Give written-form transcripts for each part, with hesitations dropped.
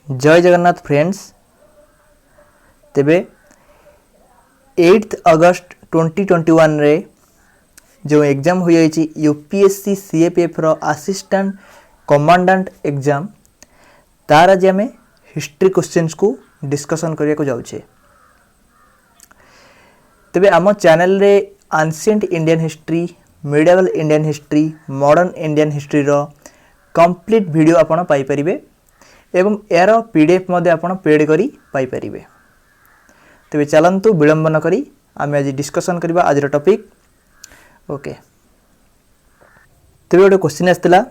जय जगन्नाथ फ्रेंड्स। तेबे 8 अगस्त 2021 रे जो एग्जाम हो जाइए यूपीएससी सीएपीएफ रो असिस्टेंट कमांडेंट एग्जाम तार आज आम हिस्ट्री क्वेश्चंस को डिस्कशन करने को जाउछे। तेबे आम चैनल रे ancient Indian history, medieval Indian history, modern Indian history रो कंप्लीट वीडियो आपण पाई परिबे एवं यार पीडीएफ मध्य आपण पेड करी पाई परिबे। तेबे चलंतु विलंब न करी आम आज डिस्कशन करबा आज टॉपिक। ओके, तेबे गोटे क्वेश्चन आसला,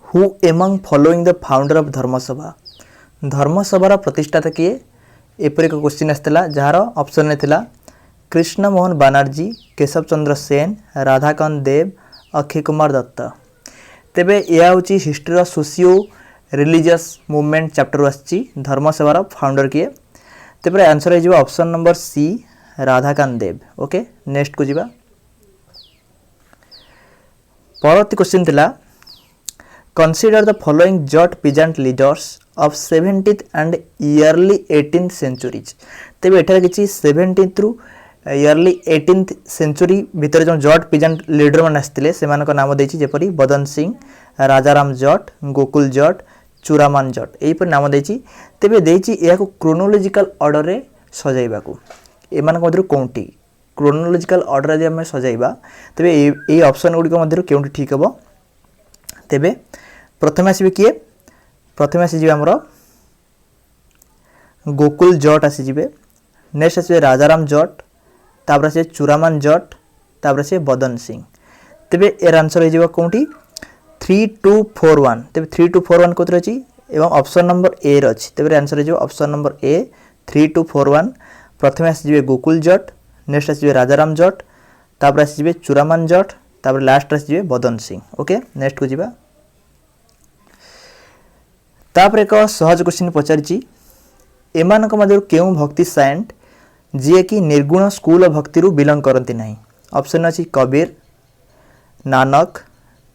who among following the founder of Dharmasabha. धर्मसभार प्रतिष्ठाता किए एपर एक क्वेश्चन आसला जार ऑप्शन ने थिला कृष्ण मोहन बनर्जी, केशव चंद्र सेन, राधाकांत देव, अक्षय कुमार दत्त। तेबे यह हूँ history socio religious movement chapter आसी धर्मसभार फाउंडर किए। तेरे आंसर हो option number C Radhakant Dev. Okay, next को जीवा। परवर्ती क्वेश्चन थिला consider the following Jat peasant leaders of 17th and early 18th centuries. तेरे एठार किछि 17th रु इयरली 18th सेंचुरी भितर जो जट पीजेंट लीडर मान आसथिले सेमानक नाम देछि जेपरि बदन सिंह, राजाराम जट, गोकुल जट, चूरामान जट यहीपर नाम देछि। तेबे देछि या क्रोनोलॉजिकल ऑर्डर रे सजाइबा को एमानक मध्यरु कोंटी क्रोनोलॉजिकल ऑर्डर रे हम सजाइबा तेबे ए ऑप्शन गुडी को मध्यरु केउंटी ठीक हबो। तेबे प्रथम आसीबे किए, प्रथम आसी जिवे हमरो गोकुल जट आसी जिवे, नेक्स्ट आसीबे राजाराम जट, तापर से चूरामान जट, तापर से बदन सिंह। तेबे एर आंसर हो जिवो कोंटी 3241। तेबे 3241 कोथर अछि एवं ऑप्शन नंबर ए र अछि। तेबे आंसर हो जिवो ऑप्शन नंबर ए 3241। प्रथम आसी जिवे गोकुल जट, नेक्स्ट आसी जिवे राजाराम जट, तापर आसी जिवे चूरामान जट, तापर लास्ट आसी जिवे बदन सिंह। ओके, नेक्स्ट को जिवा। तापर एक सहज क्वेश्चन पचारिछि एमानक मध्यरु केउ भक्ति साइंट जे कि निर्गुण स्कूल भक्ति रु बिलोंग करंती नाही। ऑप्शन अछि कबीर, नानक,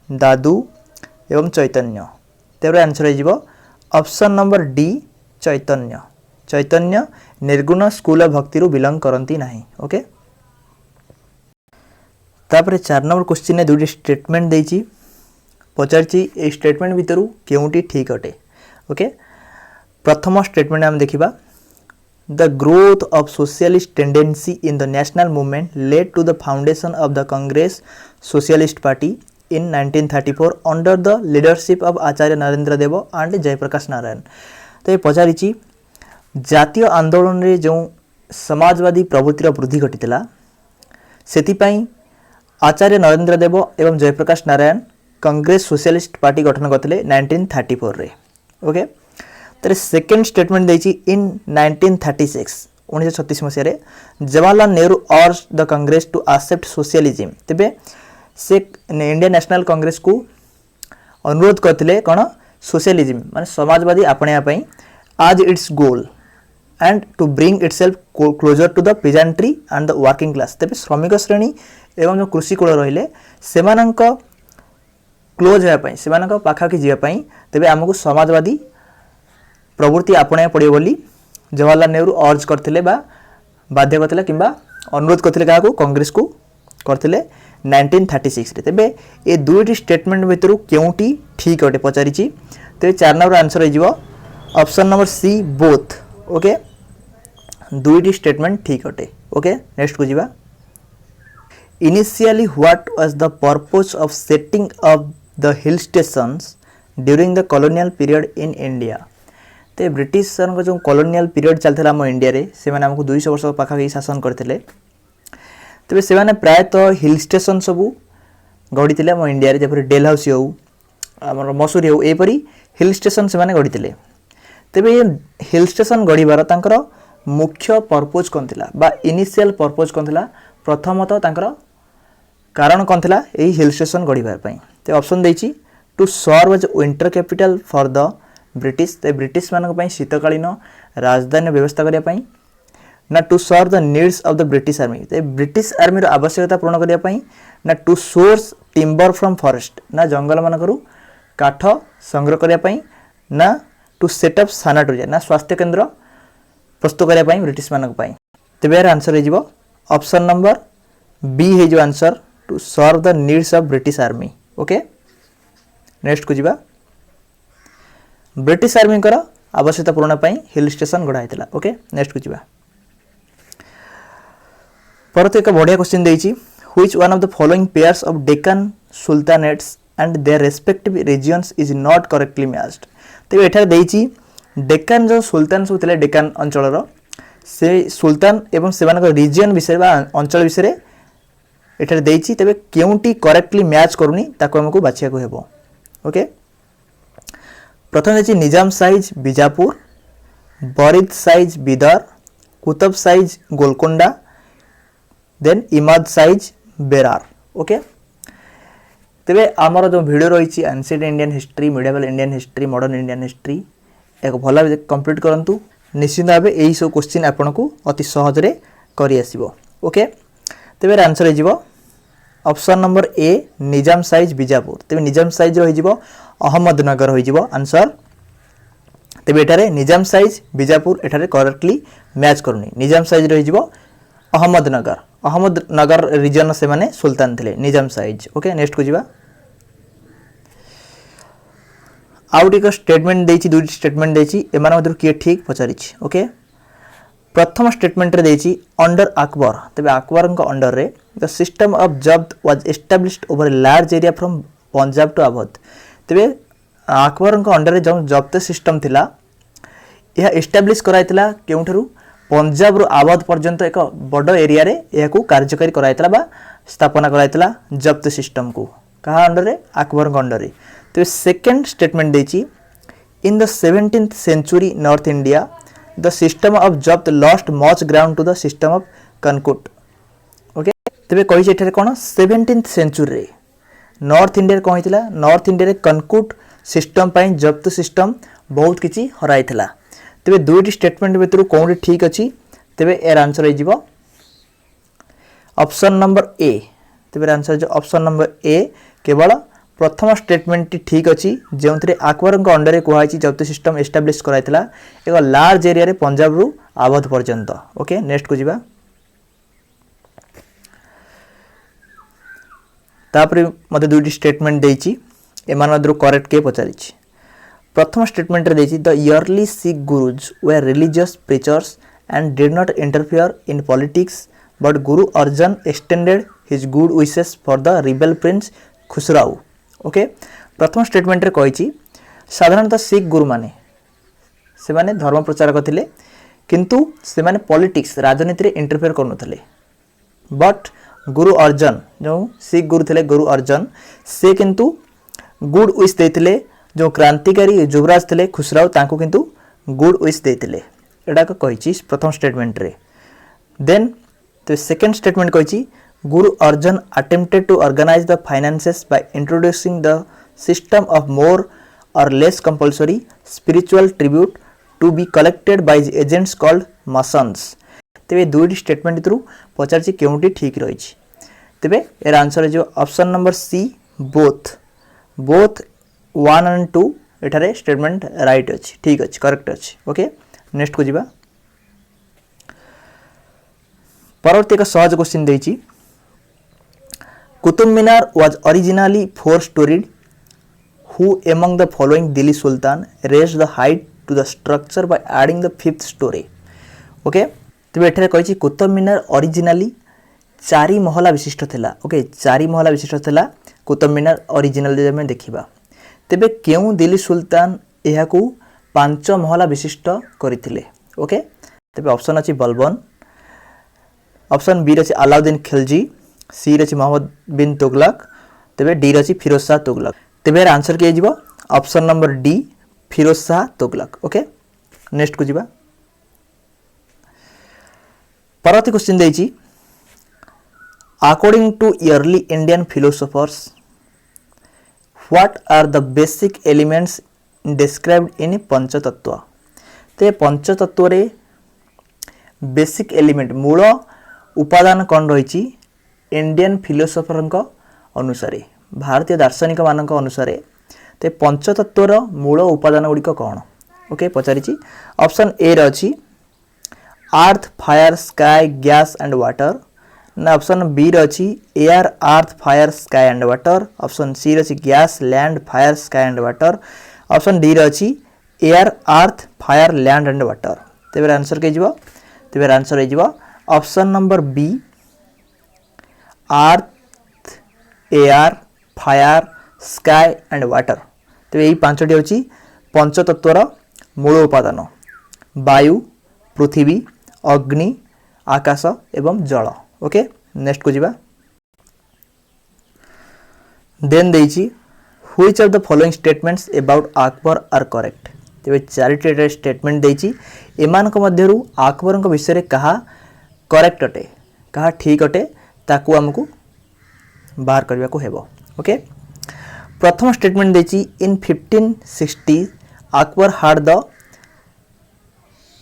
दादू एवं चैतन्य। तेरे आंसर हो जिवो ऑप्शन नंबर डी चैतन्य। चैतन्य निर्गुण स्कूल भक्ति रु बिलोंग करंती नाही। ओके, तापर 4 नंबर क्वेश्चन ने दुटी स्टेटमेंट देछि पचारछि ए स्टेटमेंट भितरु केउंटी ठीक अटे। ओके, प्रथम स्टेटमेंट हम देखिबा The growth of socialist tendency in the national movement led to the foundation of the Congress Socialist Party in 1934 under the leadership of Acharya Narendra Deva and Jayaprakash Narayan। तो ये पचारिछि जातीय आंदोलन रे जो समाजवादी प्रवृत्तिर वृद्धि घटितला सेतिपाई आचार्य नरेंद्र देव एवं जयप्रकाश नारायण कांग्रेस सोशलिस्ट पार्टी गठन करथिले 1934 रे। ओके, तर सेकेंड स्टेटमेंट देछि इन 1936 1936 मसिया रे Jawaharlal Nehru urged the Congress to accept socialism. तेबे से इंडियन नेशनल कांग्रेस को अनुरोध करथिले कोन सोशलिज्म माने समाजवादी आपणे पई आज its goal and to bring itself closer to the peasantry and the working class. तेबे श्रमिक श्रेणी एवं जो कृषि कुल रहिले सेमानंक क्लोज होया पई सेमानंक पाखा कि जिया पई तेबे हमकु समाजवादी प्रवृत्ति आपणे पड़े बोली जवाहरलाल नेहरू अर्ज करथिले बा बाध्य करथिले किंबा अनुरोध करथिले काको कांग्रेस को करथिले 1936 रे। तेबे ए दुईटी स्टेटमेंट भितरु केउंटी ठीक अटे पचारिछि। तेबे 4 नंबर आंसर हो जिवो option number C both. Okay, दुईटी स्टेटमेंट ठीक अटे। ओके, नेक्स्ट को जिवा। Initially what was the purpose of setting up the hill stations during the colonial period in India. ते ब्रिटिश सन को जो कॉलोनियल पीरियड चलता आम इंडिया रे से माने हमको 200 वर्ष पाखापाखि शासन करथिले। तेबे से माने प्रायतः हिल स्टेशन सबू गढ़ी आम इंडिया रे जेपरि डेलहाउसी हो आमर मसूरी हो एपरी हिल स्टेशन से माने गढ़ी। तेबे ये हिल स्टेशन गढ़ीबार तांकर मुख्य पर्पज कोन थिला बा इनिशियल पर्पज कोन थिला प्रथमतः तांकर कारण कोन थिला एही हिल स्टेशन गढ़ीबार पई। ते ऑप्शन देछि to serve as winter capital for the British. ते ब्रिटिश मानक पई शीतकालीन राजधानी व्यवस्था करिया पई ना to serve the needs of the British army. ते ब्रिटिश आर्मी रो आवश्यकता पूर्ण करिया पई ना to source timber from forest ना जंगल मानकरू काठ संग्रह करिया पई ना टू सेटअप सानाटोरिया ना स्वास्थ्य केन्द्र प्रस्तुत करने पाई ब्रिटिश मानक पाई तेबे यार आंसर हो ऑप्शन नंबर बी हो answer to serve the needs of British army okay next को जीवा ब्रिटिश आर्मी कर आवश्यकता पूरण पाई हिल स्टेशन गढ़ा होता ओके नेक्स्ट को जीवा परत एक बढ़िया क्वेश्चन देइछि which one of the following pairs of Deccan sultanates and their respective regions is not correctly matched तो एठार देइछि डेक्कन जो सुल्तान सब थिले डेक्कन अंचल से सुल्तान एवं सेमानक रीजन विषय बा अंचल विषय एठार देइछि तबे केउंटी करेक्टली मैच करूनी ताको हमकु बाछिया को हेबो ओके प्रथम देइछि निजाम साइज बीजापुर बरीद साइज बीदर कुतुब साइज गोलकोंडा देन इमाद साइज बेरार ओके तेबे आमर जो वीडियो रही ancient Indian history medieval Indian history modern Indian history एक भल कंप्लीट करंतु निश्चित भाव यही सब क्वेश्चन आपन को अति सहज रे करि आसीबो ओके तेबे आंसर हो जीवो ऑप्शन नंबर ए निजाम साइज बीजापुर तेबे निजाम साइज रही जीवो अहमदनगर हो जीवो आंसर तेबे एटारे निजाम साइज बीजापुर एटारे करेक्टली मैच करूनी निजाम साइज रही जीवो अहमदनगर रीजन से माने सुल्तान थिले निजाम साइज ओके नेक्स्ट को जीवा आउट एक स्टेटमेंट देछि दुई स्टेटमेंट देछि एमान मधुर किए ठीक पचारिछि ओके प्रथम स्टेटमेंट रे देछि अंडर अकबर तबे अकबर को अंडर रे the system of zabt was established over a large area from Punjab to Awadh तबे अकबर को अंडर रे जो जब्त सिस्टम थिला यह एस्टैब्लिश कराइतला केउठरू पंजाब रु अवध पर्यंत एक बड़ एरिया रे याकू कार्यकारी कराइतला बा स्थापना कराइतला जब्त सिस्टम को कहा अंडर रे अकबर को अंडर रे तो सेकंड स्टेटमेंट देछि in the 17th century north India the system of zabt lost much ground to the system of kankut okay तबे कहि जेठरे कोन 17th सेंचुरी रे नॉर्थ इंडिया कोन हितला नॉर्थ इंडिया रे कनकुट सिस्टम पई जब्त सिस्टम बहुत किछि हराइतला तबे दुईटी स्टेटमेंट भितर कोन ठीक अछि तबे एर आंसर हो जिवो ऑप्शन नंबर ए तबे आंसर जो ऑप्शन नंबर ए केवल प्रथम स्टेटमेंट ठीक अच्छी जो अकबर अंडर कहुई जब्त सिस्टम एस्टाब्लिश कराइला एक लार्ज एरिया रे पंजाब रु अवध पर्यंत ओके नेक्स्ट को जीवा तापरे मते दुईटी स्टेटमेंट देछि एमान मधुर करेक्ट के पचारि प्रथम स्टेटमेंट रे देछि the early Sikh gurus were religious preachers and did not interfere in politics but Guru Arjan extended his good wishes for the rebel prince Khusrau okay प्रथम स्टेटमेंट रे कहिछि साधारणतः सिख गुरु माने से माने धर्म प्रचारक थिले किंतु से माने पॉलिटिक्स राजनीति रे इंटरफेयर करनुथले बट गुरु अर्जन जो सिख गुरु थिले गुरु अर्जन से किंतु गुड विश देथिले जो क्रांतिकारी युवराज थिले खुसराऊ तांको किंतु गुड विश देथिले एडा को कहिछि प्रथम स्टेटमेंट रे देन तो सेकंड स्टेटमेंट कहिछि Guru Arjan attempted to organize the finances by introducing the system of more or less compulsory spiritual tribute to be collected by his agents called masons. तेबे दुईटी statement through पचारछि केउंटी ठीक रहिछि तेबे एर answer जो option number C both 1 and 2 एठारे statement right अछि ठीक अछि करेक्ट अछि ओके नेक्स्ट को जीवा परवर्ती एक सहज क्वेश्चन देछि Qutub Minar was originally 4-storied. Who among the following Delhi Sultan raised the height to the structure by adding the 5th story? Okay, तबे एठारे कहिछि कुतुब मीनार ओरिजिनली 4 महला विशिष्ट थिला ओके 4 महला विशिष्ट थिला कुतुब मीनार ओरिजिनल जे हम देखिबा तबे केउ दिल्ली सुल्तान एहाकू 5 महला विशिष्ट करिथिले ओके तबे ऑप्शन अछि बलबन ऑप्शन बी अछि अलाउद्दीन खिलजी सी रची मोहम्मद बिन तुगलक तबे डी रची फिरोज शाह तुगलक तबे आंसर के जीवो option number D Firoz Shah Tughlaq okay next को जीवा परवर्ती क्वेश्चन देछि according to early Indian philosophers what are the basic elements described in panchatatva ते पंचतत्व रे बेसिक एलिमेंट मूल उपादान कौन रही इंडियन फिलोसोफर अनुसार भारतीय दार्शनिक मान अनुसार ते पंचतत्वर मूल उपादान गुड़िक कौन ओके पचारिछि ऑप्शन ए रे अछि earth fire sky gas and water ना ऑप्शन बी रे अछि air earth fire sky and water option C रे अछि gas land fire sky and water option D रे अछि air earth fire land and water तेबर आंसर के जिवो तेबर आंसर हे जिवो option number B earth air fire sky and water तेबे एई पांचटी होची पंचतत्वर मूल उपादान वायु पृथ्वी अग्नि आकाश एवं जल ओके नेक्स्ट को जिबा देन देइची which of the following statements about Akbar are correct तेबे चारिटी स्टेटमेंट देइची एमानक मध्यरु अकबरक विषय रे कहा करेक्ट अटे कहा ठीक अटे ताकू हमकु बाहर करबा को हेबो ओके प्रथम स्टेटमेंट देइची in 1560 Akbar had the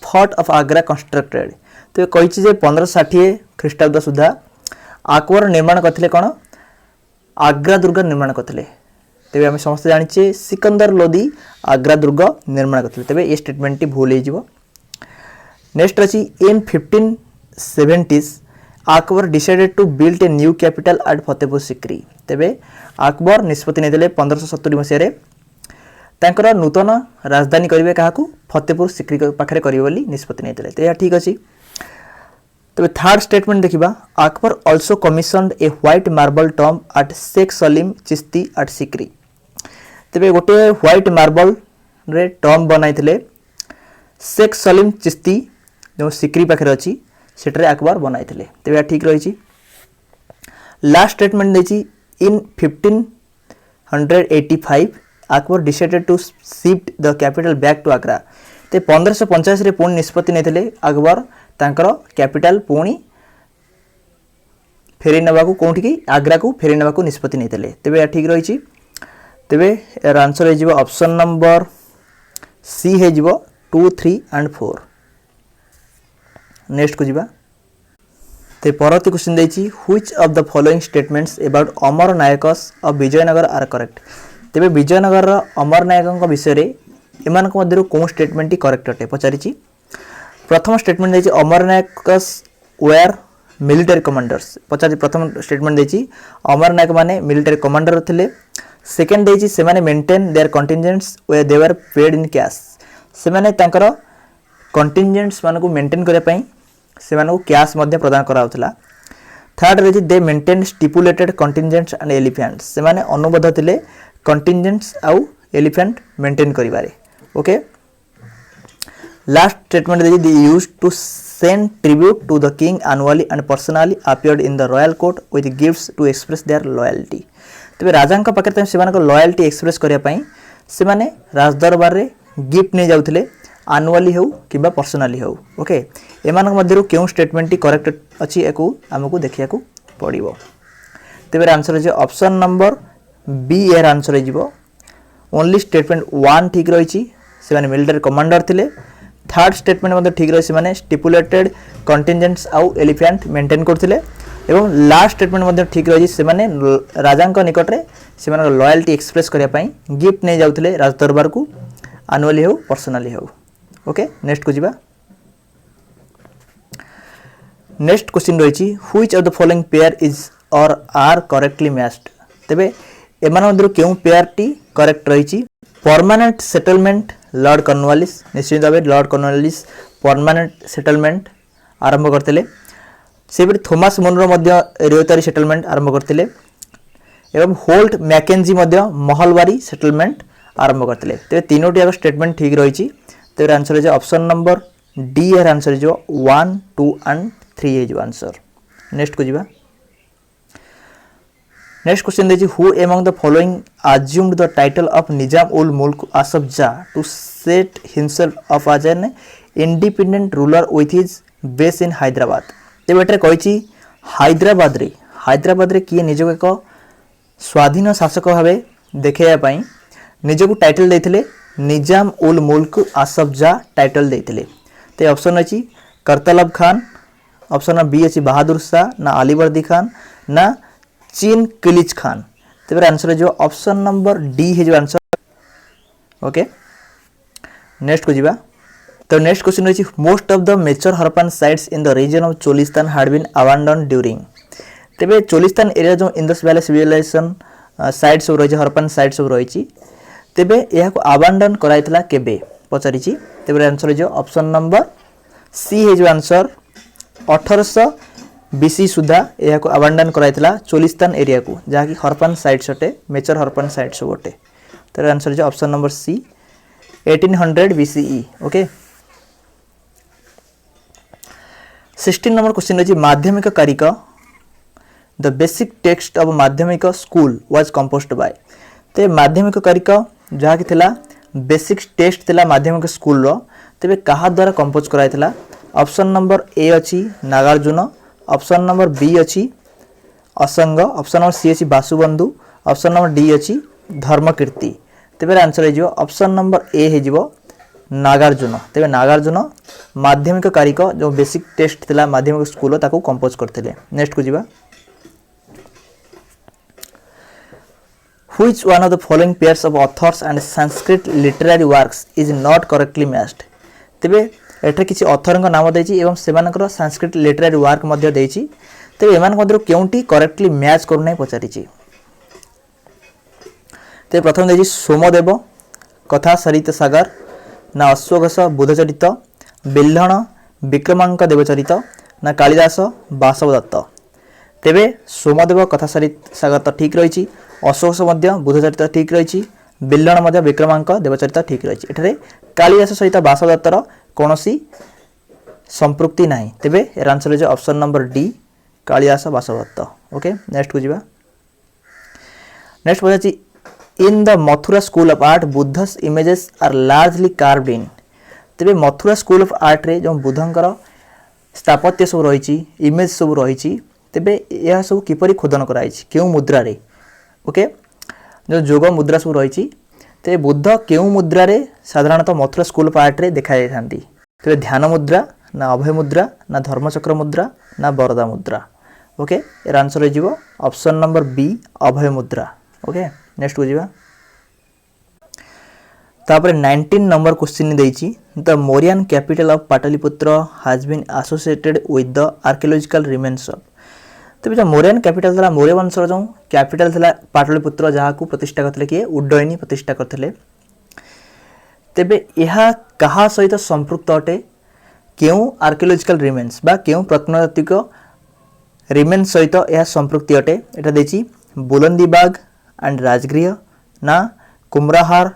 fort of Agra constructed तो कहिछि जे 1560 ख्रीष्टाब्द सुधा अकबर निर्माण करथिले कोन आग्रा दुर्ग निर्माण करथिले तेबे हम समस्त जानिछे सिकंदर लोदी आग्रा दुर्ग निर्माण करथिले तेबे ए स्टेटमेंट टी भूल हे जिवो नेक्स्ट अछि in 1570s Akbar decided to build a new capital at Fatehpur Sikri तेबे अकबर निष्पत्ति नेदेले 1570 मसिया रे तांकर नूतन राजधानी करिवे काहाकू फतेहपुर सिकरी पाखरे करिवे बोली निष्पत्ति नेदेले ते ठीक अछि तबे थर्ड स्टेटमेंट देखिबा Akbar also commissioned a white marble tomb at Sheikh Salim Chishti at Sikri तबे गोटे व्हाइट मार्बल रे टॉम्ब बनाइथिले शेख सलीम चिश्ती जो सिकरी पाखरे अछि सेटरे अकबर बनाइथिले तेबे ठीक रहिछि लास्ट स्टेटमेंट देछि in 1585 Akbar decided to shift the capital back to Agra ते 1550 रे पुणी निष्पत्ति नेथिले अकबर तांकर कैपिटल पुणी फेरी नबा को कोठी की आग्रा को फेरी नबा को निष्पत्ति नेथिले तेबे ठीक रहिछि तेबे एर आंसर हे जिवो ऑप्शन नंबर सी हे जिवो 2 3 एंड 4 नेक्स्ट को जिबा ते परवर्ती क्वेश्चन देछि which of the following statements about amar nayakas of Vijayanagar are correct तेबे विजयनगर रो अमर नायकक विषय रे एमानक मध्यरु कोन स्टेटमेंट टी करेक्ट अटे पचारिछि प्रथम स्टेटमेंट देछि amar nayakas were military commanders पचारि प्रथम स्टेटमेंट देछि अमर नायक माने मिलिटरी कमांडर थिले सेकंड देछि से माने maintain their contingents were they were paid in cash से माने तांकर कंटिजेंट्स मानको मेंटेन करे पई से मानको कैश मध्ये प्रदान कराउतला थर्ड देछि they maintain stipulated contingents and elephants से माने अनुबद्ध थिले कंटिजेंट्स आउ एलिफेंट मेंटेन करिबारे ओके लास्ट स्टेटमेंट देछि they used to send tribute to the king annually and personally appeared in the royal court with gifts to express their loyalty तबे राजा का पाखे से मानको लॉयल्टी एक्सप्रेस करिया पई से माने राजदरबार रे गिफ्ट नै जाउथिले एनुअली हो किबा पर्सनली हो ओके एमानक मध्यरु केउ स्टेटमेंट टी करेक्ट अछि एको हमकु देखिया को पड़िबो तेबे आंसर जे ऑप्शन नंबर बी एर आंसर हे जिवो ओनली स्टेटमेंट 1 ठीक रहिछि से माने मिलिटरी कमांडर थिले थर्ड स्टेटमेंट मध्ये ठीक रहि से माने स्टिपुलेटेड कंटिजेंट्स आउ एलिफेंट मेंटेन करथिले एवं लास्ट स्टेटमेंट मध्ये ठीक रहि से माने राजांक निकट रे से माने लॉयल्टी एक्सप्रेस करिया पई गिफ्ट नै जाउथिले राज दरबार को एनुअली हो पर्सनली हो ओके नेक्स्ट को जिबा नेक्स्ट क्वेश्चन रहिछि which of the following pair is or are correctly matched तबे एमान मध्यरु केउ पेयर टी करेक्ट रहिछि परमानेंट सेटलमेंट लॉर्ड कॉर्नवालिस निश्चित भाबे लॉर्ड कॉर्नवालिस परमानेंट सेटलमेंट आरंभ करथिले सेबे थॉमस मुनरो मध्य रियोतारी सेटलमेंट आरंभ करथिले एवं होल्ट मैकेंजी मध्य महलवारी सेटलमेंट आरंभ करथिले ते तीनोटी आग स्टेटमेंट ठीक रहिछि तेरे आंसर है ऑप्शन नंबर डी एर आंसर जो 1 2 एंड 3 है जो आंसर नेक्स्ट को जिबा नेक्स्ट क्वेश्चन देछि who among the following assumed the title of Nizam ul Mulk Asaf Jah to set himself off as an independent ruler with his base in Hyderabad ते बेटरे कहिछि हैदराबाद रे किए निजको एक स्वाधीन शासक भाबे देखैया पई निजको टाइटल देथिले निजाम उल मुल्क आसफ जा टाइटल देथिले ते ऑप्शन अछि करतलब खान ऑप्शन बी अछि बहादुर शाह ना अलीवर्दी खान ना चीन किलिच खान तेरे आंसर जो ऑप्शन नंबर डी है जो आंसर ओके नेक्स्ट को जीवा तो नेक्स्ट क्वेश्चन रही most of the major Harappan sites in the region of Cholistan had been abandon during तेबे चोलिस्तान एरिया जो इंडस वैली सिविलाइजेशन साइट सब रही हरप्पन साइट सब रही तेबे यह को अबांडन कराइतला केबे पचारि तेबे आंसर हो ऑप्शन नंबर सी है जो आंसर 1800 बीसी सुधा यह को अबांडन कराइतला चोलिस्तान एरिया को जहाँ कि हरप्पन साइट्स अटे मेजर हरप्पन साइट्स अटे तेबे आंसर हो option number C 1800 BCE okay 16 number question रही Madhyamika karika the basic text of Madhyamika school was composed by the Madhyamika Karik जहाँ कि थिला बेसिक टेक्स्ट थिला माध्यमिक स्कूल रो तेबे कहा द्वारा कंपोज कराइतला ऑप्शन नंबर ए अछि नागार्जुन ऑप्शन नंबर बी अछि असंग ऑप्शन नंबर सी अछि बासुबंधु ऑप्शन नंबर डी अछि धर्मकीर्ति तेबे आंसर हो ऑप्शन नंबर ए हो नागार्जुन तेबे नागार्जुन माध्यमिक कारिक जो बेसिक टेस्ट थिला माध्यमिक स्कूल ताको कंपोज करथिले नेक्स्ट को जीवा Which one of the following pairs of authors and Sanskrit literary works is not correctly matched तेबे एठे किछि ऑथर का नाम देछि एवं सेमानकर संस्कृत लिटरेरी वर्क मध्य देछि तेबे एमान मध्य केउंटी करेक्टली मैच करू नै पचारिछि ते प्रथम देछि सोमदेव कथा सरित सागर ना अश्वघोष बुधचरित बिल्हण विक्रमांक देवचरित ना कालिदास बासवदत्त तेबे सोमदेव कथा सरित सागर तो ठीक रही अश्वघोष मध्य बुधचरित ठीक रही बिल्हण मध्य विक्रमांक देवचरित ठीक रही एठारे कालिदास सहित बासवदत्तर कोनोसी संपृक्ति नाही तेबे एर आंसर हो option number D Kalidas Vasavadatta okay next को जीवा नेक्स्ट पछाची in the Mathura school of art Buddha's images are largely carved in तेबे मथुरा स्कूल ऑफ आर्ट रे जो बुद्धंकर स्थापत्य सब रही इमेज सब रही तेबे यह सब किपरि खोदन कराई केउ मुद्रा रे ओके जो जोग मुद्रा सब रही तेबे बुद्ध केउ मुद्रा रे साधारणतः मथुरा स्कूल ऑफ आर्ट रे देखा जाथांती तेबे ध्यान मुद्रा ना अभय मुद्रा ना धर्मचक्र मुद्रा ना बरदा मुद्रा ओके एर आंसर हो ऑप्शन नंबर बी अभय मुद्रा ओके नेक्स्ट को जीवा तापर 19 नंबर क्वेश्चन देछि the Mauryan capital of Pataliputra has been associated with the archaeological remains of तेबे जो मौर्यन कैपिटल थला मौर्य वंशर जो कैपिटल थला पाटलिपुत्र जहाँ को प्रतिष्ठा करथिले कि उड्डयनी प्रतिष्ठा करथिले तेबे यहा कहा सहित संपृक्त अटे केउ आर्कियोलॉजिकल रिमेन्स बा केउ प्रत्नतात्विक रिमेन्स सहित यह संपृक्ति अटे एटा देछि बुलंदीबाग एंड राजगृह ना कुमराहार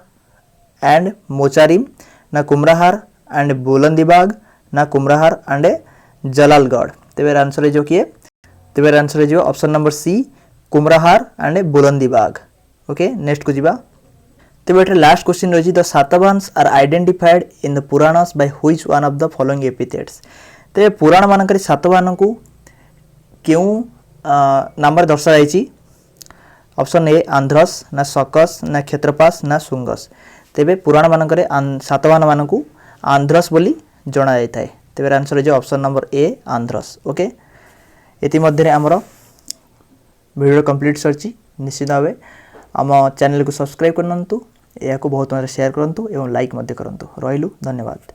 एंड मोचारिम ना कुमराहार एंड बुलंदीबाग ना कुमराहार एंड जलालगढ़ तेबे आंसर जो किए तेबे आंसर जो option number C Kumrahar and Bulandibagh okay next को जीवा तेबे एटा लास्ट क्वेश्चन रही the Satavahanas are identified in the Puranas by which one of the following epithets तेबे पुराण मानकरी सातवाहन को केउ नंबर दर्शा जायछि ऑप्शन ए आंध्रस ना सकस ना क्षेत्रपास ना सुंगस तेबे पुराण मानकरे सातवाहन मानकू आंध्रस बोली जणा जायथाय तेबे आंसर जो ऑप्शन नंबर ए आंध्रस ओके एति मध्य आमर वीडियो कंप्लीट सरची निश्चित भाव आम चैनल को सब्सक्राइब करनंतु या को बहुत शेयर करंतु एवं लाइक मध्य करंतु रहिलु धन्यवाद।